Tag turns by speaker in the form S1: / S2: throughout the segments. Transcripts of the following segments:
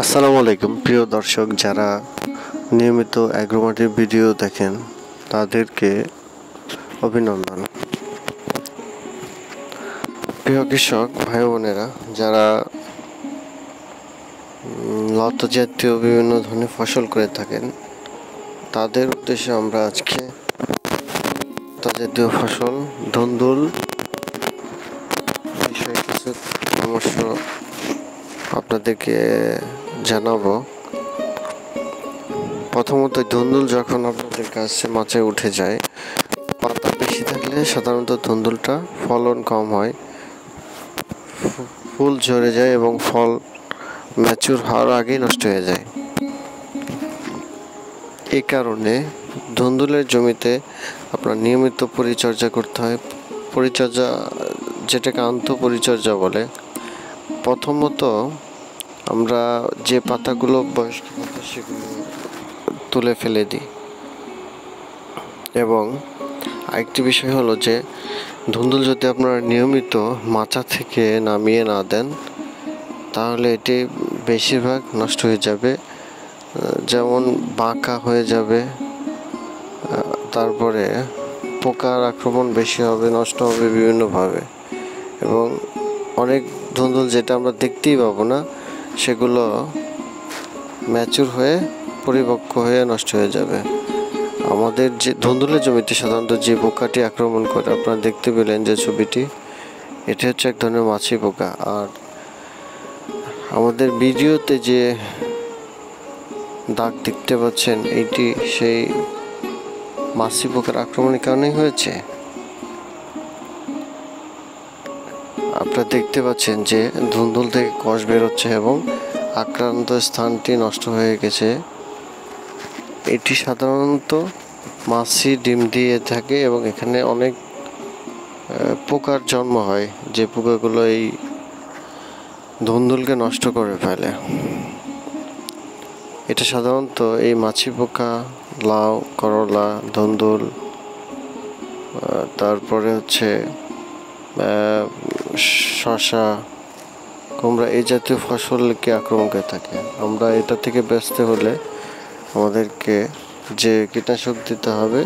S1: আসসালামু আলাইকুম প্রিয় দর্শক, যারা নিয়মিত অ্যাগ্রোমার্টের ভিডিও দেখেন তাদেরকে অভিনন্দন। প্রিয় কৃষক ভাই বোনেরা, যারা লতা জাতীয় বিভিন্ন ধরনের ফসল করে থাকেন তাদের উদ্দেশ্যে আমরা আজকে লতা জাতীয় ফসল ধুন্দুল বিষয়ে কিছু পরামর্শ আপনাদেরকে জানাবো। প্রথমত, ধুন্দুল যখন আপনাদের কাছে মাচায় উঠে যায়, পাতা বেশি থাকলে সাধারণত ধুন্দুলটা ফলন কম হয়, ফুল ঝরে যায় এবং ফল ম্যাচুর হওয়ার আগেই নষ্ট হয়ে যায়। এই কারণে ধুন্দুলের জমিতে আপনার নিয়মিত পরিচর্যা করতে হয়। পরিচর্যা, যেটাকে পরিচর্যা বলে। প্রথমত আমরা যে পাতাগুলো বয়স্ক পাতা সেগুলো তুলে ফেলে দিই, এবং আরেকটি বিষয় হলো যে ধুন্দুল যদি আপনারা নিয়মিত মাচা থেকে নামিয়ে না দেন তাহলে এটি বেশিরভাগ নষ্ট হয়ে যাবে, যেমন বাঁকা হয়ে যাবে, তারপরে পোকার আক্রমণ বেশি হবে, নষ্ট হবে বিভিন্নভাবে, এবং অনেক ধুন্দুল যেটা আমরা দেখতেই পাবো না সেগুলো ম্যাচুর হয়ে পরিপক্ক হয়ে নষ্ট হয়ে যাবে। আমাদের যে ধুন্দুলের জমিতে সাধারণত যে পোকাটি আক্রমণ করে, আপনারা দেখতে পেলেন যে ছবিটি, এটি হচ্ছে এক ধরনের মাছি পোকা। আর আমাদের ভিডিওতে যে দাগ দেখতে পাচ্ছেন এটি সেই মাছি পোকার আক্রমণের কারণেই হয়েছে। আপনারা দেখতে পাচ্ছেন যে ধুন্দুল থেকে কষ বেরোচ্ছে এবং আক্রান্ত স্থানটি নষ্ট হয়ে গেছে। এটি সাধারণত মাছি ডিম দিয়ে থাকে এবং এখানে অনেক পোকার জন্ম হয়, যে পোকাগুলো এই ধুন্দুলকে নষ্ট করে ফেলে। এটা সাধারণত এই মাছি পোকা লাউ, করলা, ধুন্দুল, তারপরে হচ্ছে শসা, কুমড়া, এই জাতীয় ফসলকে আক্রমণ করে থাকে। আমরা এটা থেকে বাঁচতে হলে আমাদেরকে যে কীটনাশক দিতে হবে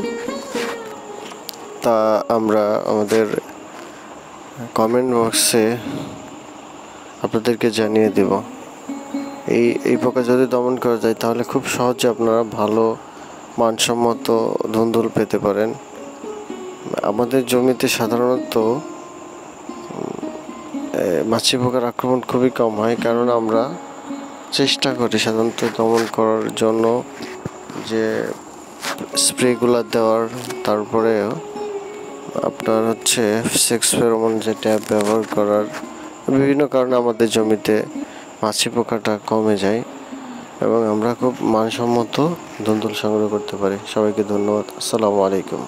S1: তা আমরা আমাদের কমেন্ট বক্সে আপনাদেরকে জানিয়ে দেব। এই পোকা যদি দমন করা যায় তাহলে খুব সহজে আপনারা ভালো মানসম্মত ধুন্দুল পেতে পারেন। আমাদের জমিতে সাধারণত মাছি পোকার আক্রমণ খুবই কম হয়, কারণ আমরা চেষ্টা করি সাধারণত দমন করার জন্য যে স্প্রেগুলো দেওয়ার, তারপরে আপনার হচ্ছে সেক্স ফেরোমন যে ট্যাব ব্যবহার করার। বিভিন্ন কারণে আমাদের জমিতে মাছি পোকাটা কমে যায় এবং আমরা খুব মানসম্মত ধুন্দুল সংগ্রহ করতে পারি। সবাইকে ধন্যবাদ। আসসালামু আলাইকুম।